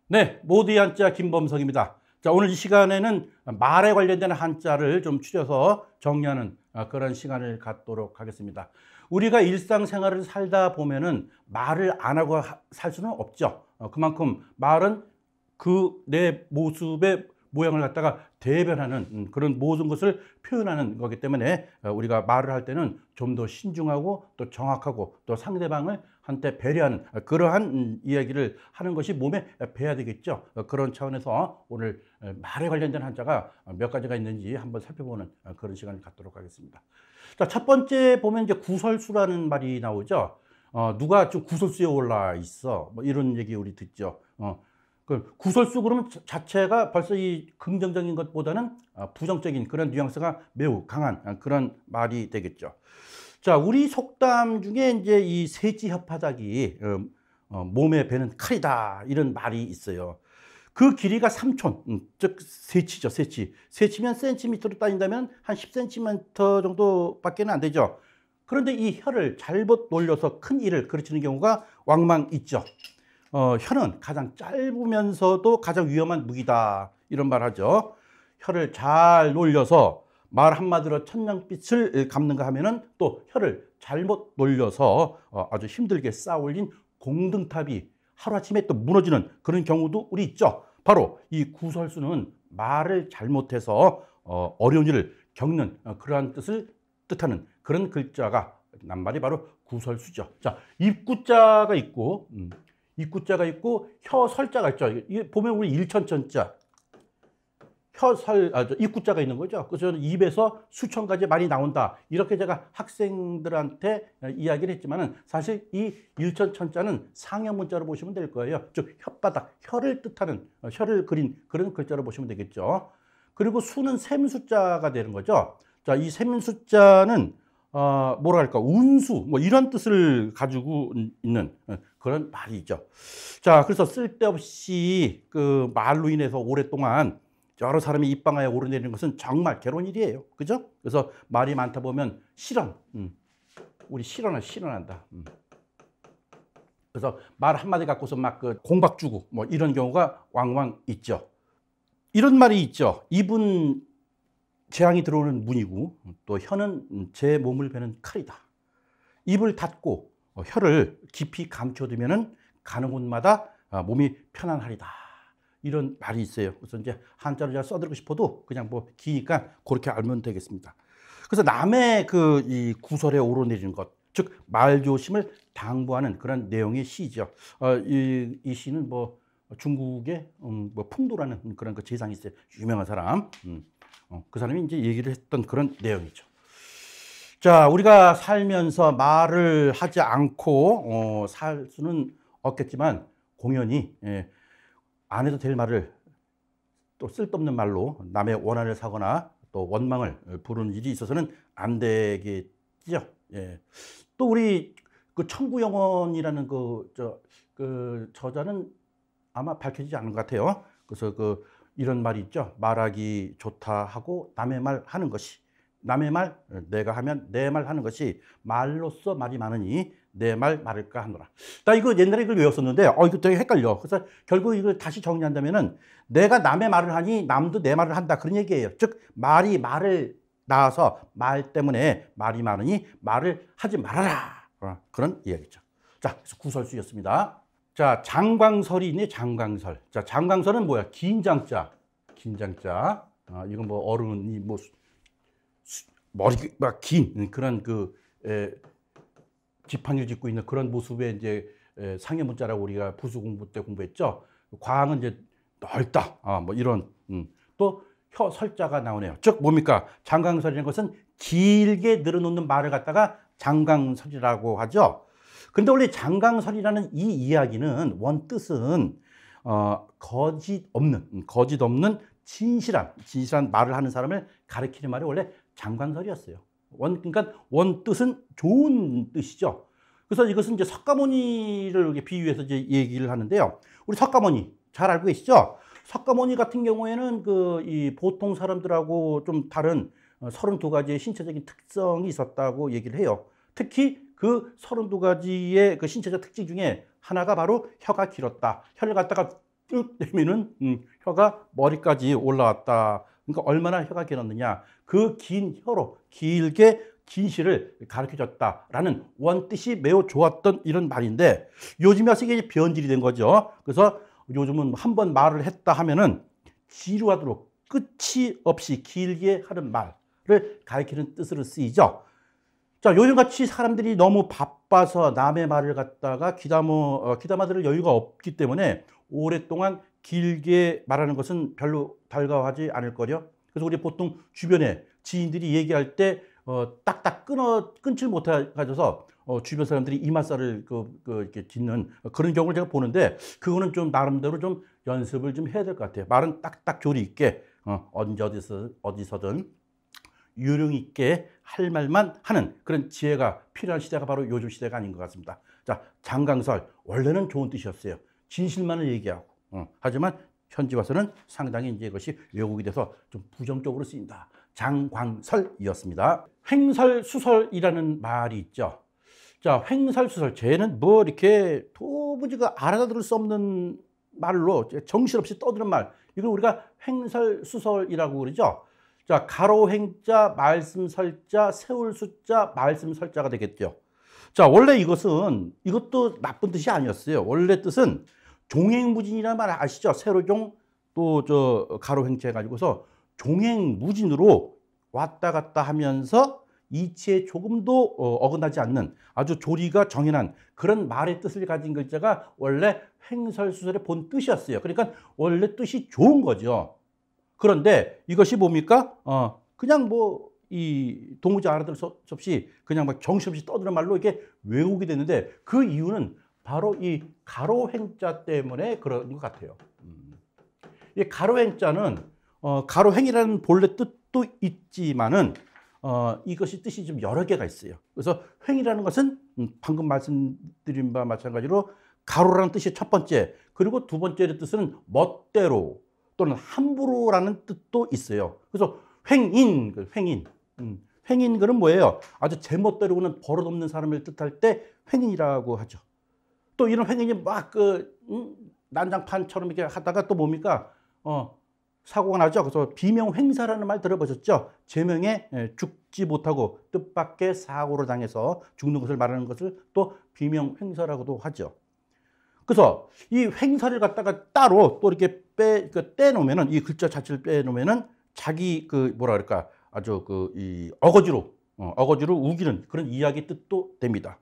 네, 모두의 한자 김범석입니다. 자, 오늘 이 시간에는 말에 관련된 한자를 좀 추려서 정리하는 그런 시간을 갖도록 하겠습니다. 우리가 일상생활을 살다 보면은 말을 안 하고 살 수는 없죠. 그만큼 말은 그 내 모습의 모양을 갖다가 대변하는 그런 모든 것을 표현하는 거기 때문에 우리가 말을 할 때는 좀 더 신중하고 또 정확하고 또 상대방을 한테 배려하는 그러한 이야기를 하는 것이 몸에 배야 되겠죠. 그런 차원에서 오늘 말에 관련된 한자가 몇 가지가 있는지 한번 살펴보는 그런 시간을 갖도록 하겠습니다. 자, 첫 번째 보면 이제 구설수라는 말이 나오죠. 누가 좀 구설수에 올라 있어. 뭐 이런 얘기 우리 듣죠. 그 구설수 그러면 자체가 벌써 이 긍정적인 것보다는 부정적인 그런 뉘앙스가 매우 강한 그런 말이 되겠죠. 자, 우리 속담 중에 이제 이 세지 혓바닥이 몸에 베는 칼이다 이런 말이 있어요. 그 길이가 3촌, 즉 세치죠, 세치. 세치면 센티미터로 따진다면 한 10cm 정도밖에 안 되죠. 그런데 이 혀를 잘못 놀려서 큰 일을 그르치는 경우가 왕왕 있죠. 혀는 가장 짧으면서도 가장 위험한 무기다 이런 말 하죠. 혀를 잘 놀려서 말 한마디로 천냥빛을 갚는가 하면은 또 혀를 잘못 놀려서 아주 힘들게 쌓아 올린 공등탑이 하루아침에 또 무너지는 그런 경우도 우리 있죠. 바로 이 구설수는 말을 잘못해서 어려운 일을 겪는 그러한 뜻을 뜻하는 그런 글자가 낱말이 바로 구설수죠. 자, 입구자가 있고 입구자가 있고 혀설자가 있죠. 이게 보면 우리 일천천자 입구자가 있는 거죠. 그래서 저는 입에서 수천 가지 말이 나온다. 이렇게 제가 학생들한테 이야기를 했지만은 사실 이 일천천자는 상형문자로 보시면 될 거예요. 즉 혓바닥, 혀를 뜻하는 혀를 그린 그런 글자로 보시면 되겠죠. 그리고 수는 셈숫자가 되는 거죠. 자, 이 셈숫자는 뭐라 할까, 운수 뭐 이런 뜻을 가지고 있는 그런 말이 있죠. 자, 그래서 쓸데없이 그 말로 인해서 오랫동안 여러 사람이 입방아에 오르내리는 것은 정말 괴로운 일이에요. 그죠? 그래서 말이 많다 보면 실언, 우리 실언한다. 그래서 말 한마디 갖고서 막 그 공박 주고 뭐 이런 경우가 왕왕 있죠. 이런 말이 있죠. 입은 재앙이 들어오는 문이고 또 혀는 제 몸을 베는 칼이다. 입을 닫고 혀를 깊이 감춰두면은 가는 곳마다 몸이 편안하리다. 이런 말이 있어요. 그래서 이제 한자로 제가 써드리고 싶어도 그냥 뭐 기니까 그렇게 알면 되겠습니다. 그래서 남의 그 이 구설에 오르내리는 것, 즉 말조심을 당부하는 그런 내용의 시죠. 이 시는 뭐 중국의 뭐 풍도라는 그런 그 재상이 있어요. 유명한 사람. 그 사람이 이제 얘기를 했던 그런 내용이죠. 자, 우리가 살면서 말을 하지 않고 살 수는 없겠지만 공연히 안 해도 될 말을 또 쓸데없는 말로 남의 원한을 사거나 또 원망을 부르는 일이 있어서는 안 되겠죠. 예. 또 우리 그 청구영원이라는 그 저자는 아마 밝혀지지 않은 것 같아요. 그래서 이런 말이 있죠. 말하기 좋다 하고 남의 말 하는 것이, 남의 말 내가 하면 내 말 하는 것이 말로써 말이 많으니 내 말 말을까 하노라. 나 이거 옛날에 이걸 외웠었는데 이거 되게 헷갈려. 그래서 결국 이걸 다시 정리한다면은 내가 남의 말을 하니 남도 내 말을 한다 그런 얘기예요. 즉 말이 말을 낳아서 말 때문에 말이 많으니 말을 하지 말아라. 그런 이야기죠. 자, 그래서 구설수였습니다. 자, 장광설이 있네. 장광설. 자, 장광설은 뭐야? 긴장자. 긴장자. 이건 뭐 어른이 뭐 머리가 긴 그런 지팡이를 짚고 있는 그런 모습의 이제 상해문자라고 우리가 부수 공부 때 공부했죠. 광은 이제 넓다. 뭐 이런 또 혀설자가 나오네요. 즉 뭡니까? 장광설이라는 것은 길게 늘어놓는 말을 갖다가 장광설이라고 하죠. 근데 원래 장광설이라는 이 이야기는 원뜻은 거짓 없는 진실한 말을 하는 사람을 가리키는 말이 원래 장광설이었어요. 그러니까 원뜻은 좋은 뜻이죠. 그래서 이것은 이제 석가모니를 비유해서 이제 얘기를 하는데요. 우리 석가모니 잘 알고 계시죠? 석가모니 같은 경우에는 이 보통 사람들하고 좀 다른 32가지의 신체적인 특성이 있었다고 얘기를 해요. 특히 그 32가지의 그 신체적 특징 중에 하나가 바로 혀가 길었다. 혀를 갖다가 뚝 떼면은 혀가 머리까지 올라왔다. 그러니까 얼마나 혀가 길었느냐. 그 긴 혀로 길게 진실을 가르쳐줬다라는 원뜻이 매우 좋았던 이런 말인데 요즘에 와서 이게 변질이 된 거죠. 그래서 요즘은 한 번 말을 했다 하면은 지루하도록 끝이 없이 길게 하는 말을 가리키는 뜻으로 쓰이죠. 자, 요즘같이 사람들이 너무 바빠서 남의 말을 갖다가 귀담아 들을 여유가 없기 때문에 오랫동안 길게 말하는 것은 별로 달가워하지 않을 거요. 그래서 우리 보통 주변에 지인들이 얘기할 때 딱딱 끊질 못해가져서 주변 사람들이 이맛살을 이렇게 짓는 그런 경우를 제가 보는데 그거는 좀 나름대로 좀 연습을 좀 해야 될 것 같아요. 말은 딱딱 조리 있게 언제 어디서든 요령 있게 할 말만 하는 그런 지혜가 필요한 시대가 바로 요즘 시대가 아닌 것 같습니다. 자, 장강설 원래는 좋은 뜻이었어요. 진실만을 얘기하고 하지만 현지 와서는 상당히 이제 이것이 왜곡이 돼서 좀 부정적으로 쓰인다. 장광설이었습니다. 횡설수설이라는 말이 있죠. 자, 횡설수설 쟤는 뭐 이렇게 도무지 알아들을 수 없는 말로 정신없이 떠드는 말 이걸 우리가 횡설수설이라고 그러죠. 자, 가로횡자, 말씀설자, 세울수자, 말씀설자가 되겠죠. 자, 원래 이것도 나쁜 뜻이 아니었어요. 원래 뜻은 종횡무진이라는 말 아시죠? 세로종 또 가로횡자 해가지고서 종횡무진으로 왔다 갔다 하면서 이치에 조금도 어긋나지 않는 아주 조리가 정연한 그런 말의 뜻을 가진 글자가 원래 횡설수설의 본 뜻이었어요. 그러니까 원래 뜻이 좋은 거죠. 그런데 이것이 뭡니까? 그냥 도무지 알아들 수 없이 그냥 막 정신없이 떠드는 말로 이렇게 왜곡이 됐는데 그 이유는 바로 이 가로횡자 때문에 그런 것 같아요. 이 가로횡자는 가로횡이라는 본래 뜻도 있지만은 이것이 뜻이 좀 여러 개가 있어요. 그래서 횡이라는 것은 방금 말씀드린 바와 마찬가지로 가로라는 뜻이 첫 번째, 그리고 두 번째 뜻은 멋대로 또는 함부로라는 뜻도 있어요. 그래서 횡인, 횡인 그는 뭐예요? 아주 제멋대로는 버릇없는 사람을 뜻할 때 횡인이라고 하죠. 또 이런 횡인이 막 난장판처럼 이렇게 하다가 또 뭡니까? 사고가 나죠. 그래서 비명횡사라는 말 들어보셨죠? 제명에 죽지 못하고 뜻밖의 사고를 당해서 죽는 것을 말하는 것을 또 비명횡사라고도 하죠. 그래서 이 횡사를 갖다가 따로 또 이렇게 떼놓으면은 이 글자 자체를 빼놓으면은 자기 뭐라 그럴까 아주 이 어거지로 우기는 그런 이야기 뜻도 됩니다.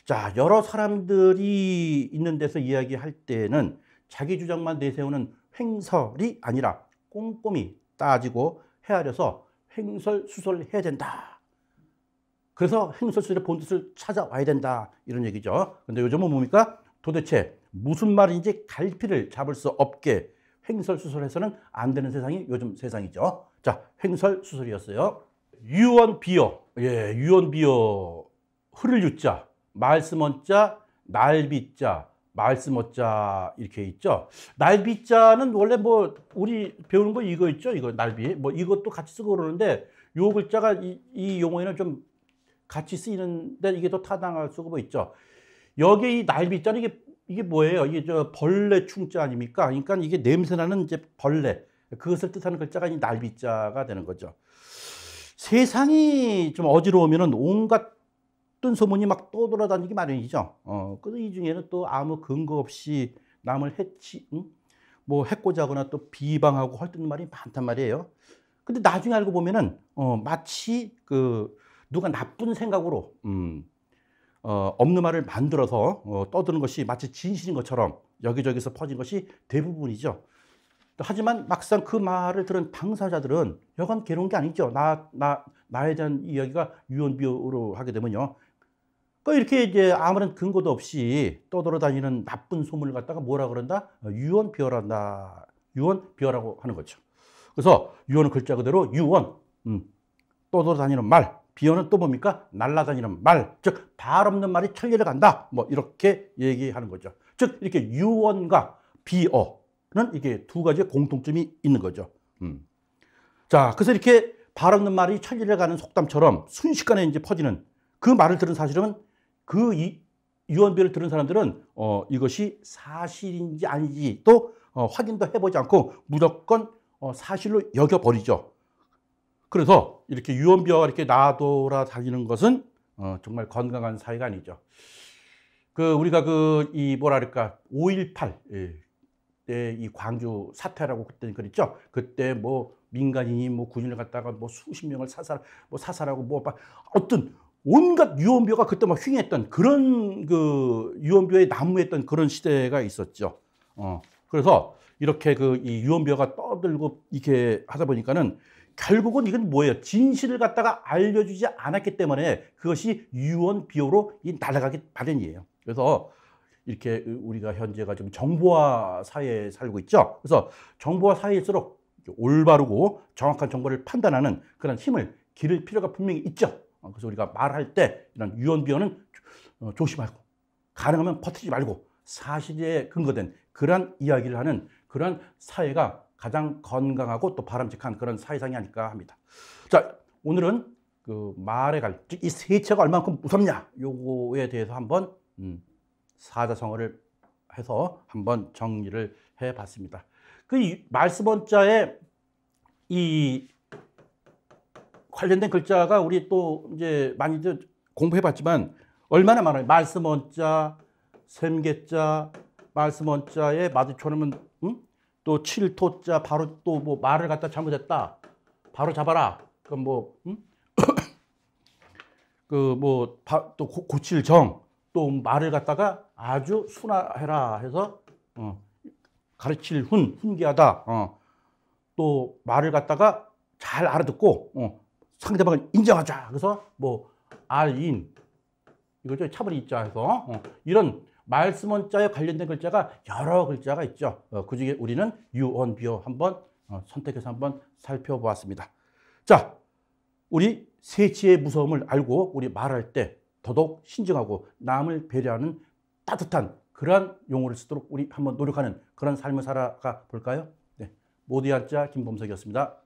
자, 여러 사람들이 있는 데서 이야기할 때는 자기 주장만 내세우는 횡설이 아니라 꼼꼼히 따지고 헤아려서 횡설수설해야 된다. 그래서 횡설수설의 본뜻을 찾아와야 된다. 이런 얘기죠. 근데 요즘은 뭡니까? 도대체 무슨 말인지 갈피를 잡을 수 없게 횡설수설해서는 안 되는 세상이 요즘 세상이죠. 자, 횡설수설이었어요. 유언비어. 예, 유언비어. 흐를 유자, 말씀언자, 날비자, 말씀어자 이렇게 있죠. 날비자는 원래 우리 배우는 거 이거 있죠. 이거 날비. 이것도 같이 쓰고 그러는데 요 글자가 이 용어에는 좀 같이 쓰이는데 이게 더 타당할 수가 있죠. 여기에 이 날비자는 이게 뭐예요? 이게 벌레 충자 아닙니까? 그러니까 이게 냄새나는 이제 벌레. 그것을 뜻하는 글자가 이 날비자가 되는 거죠. 세상이 좀 어지러우면은 온갖 뜬 소문이 막 떠돌아다니기 마련이죠. 그래서 이 중에는 또 아무 근거 없이 남을 해코지 하거나 또 비방하고 헐뜯는 말이 많단 말이에요. 근데 나중에 알고 보면은, 마치 누가 나쁜 생각으로, 없는 말을 만들어서 떠드는 것이 마치 진실인 것처럼 여기저기서 퍼진 것이 대부분이죠. 하지만 막상 그 말을 들은 당사자들은 여간 괴로운 게 아니죠. 나에 대한 이야기가 유언비어로 하게 되면요. 이렇게 이제 아무런 근거도 없이 떠돌아다니는 나쁜 소문을 갖다가 뭐라 그런다? 유언비어란다. 유언비어라고 하는 거죠. 그래서 유언은 글자 그대로 유언, 떠돌아다니는 말, 비어는 또 뭡니까? 날아다니는 말, 즉 발 없는 말이 천리를 간다. 이렇게 얘기하는 거죠. 즉 이렇게 유언과 비어는 이게 두 가지의 공통점이 있는 거죠. 자, 그래서 이렇게 발 없는 말이 천리를 가는 속담처럼 순식간에 이제 퍼지는 그 말을 들은 사실은 유언비어를 들은 사람들은 이것이 사실인지 아닌지 또 확인도 해보지 않고 무조건 사실로 여겨버리죠. 그래서 이렇게 유언비어가 이렇게 나돌아다니는 것은 정말 건강한 사회가 아니죠. 우리가 이 뭐랄까 5.18 때 이 광주 사태라고 그때 그랬죠. 그때 뭐 민간인이 뭐 군인을 갖다가 뭐 수십 명을 사살하고 뭐 어떤 온갖 유언비어가 그때 막 흉했던 그런 유언비어에 난무했던 그런 시대가 있었죠. 그래서 이렇게 이 유언비어가 떠들고 이렇게 하다 보니까는 결국은 이건 뭐예요? 진실을 갖다가 알려주지 않았기 때문에 그것이 유언비어로 날아가기 마련이에요. 그래서 이렇게 우리가 현재가 지금 정보화 사회에 살고 있죠. 그래서 정보화 사회일수록 올바르고 정확한 정보를 판단하는 그런 힘을 기를 필요가 분명히 있죠. 그래서 우리가 말할 때 이런 유언비어는 조심하고 가능하면 퍼뜨리지 말고 사실에 근거된 그런 이야기를 하는 그런 사회가 가장 건강하고 또 바람직한 그런 사회상이 아닐까 합니다. 자, 오늘은 말의 갈, 즉 이 세체가 얼마만큼 무섭냐 요거에 대해서 한번 사자성어를 해서 한번 정리를 해봤습니다. 말씀 원자에 이 관련된 글자가 우리 또 이제 많이들 공부해봤지만 얼마나 많아요. 말씀 원자, 셈개자, 말씀 원자에 마주쳐놓으면 또 칠토자, 바로 또 뭐 말을 갖다 잘못했다, 바로 잡아라. 그럼 또 고칠 정, 또 말을 갖다가 아주 순화해라 해서 가르칠 훈계하다. 또 말을 갖다가 잘 알아듣고 상대방을 인정하자. 그래서 뭐 알인 이거죠. 차분히 있자 해서 이런 말씀 원자에 관련된 글자가 여러 글자가 있죠. 그중에 우리는 유언비어 한번 선택해서 한번 살펴보았습니다. 자, 우리 세치의 무서움을 알고 우리 말할 때 더더욱 신중하고 남을 배려하는 따뜻한 그러한 용어를 쓰도록 우리 한번 노력하는 그런 삶을 살아가 볼까요? 네, 모두의 한자 김범석이었습니다.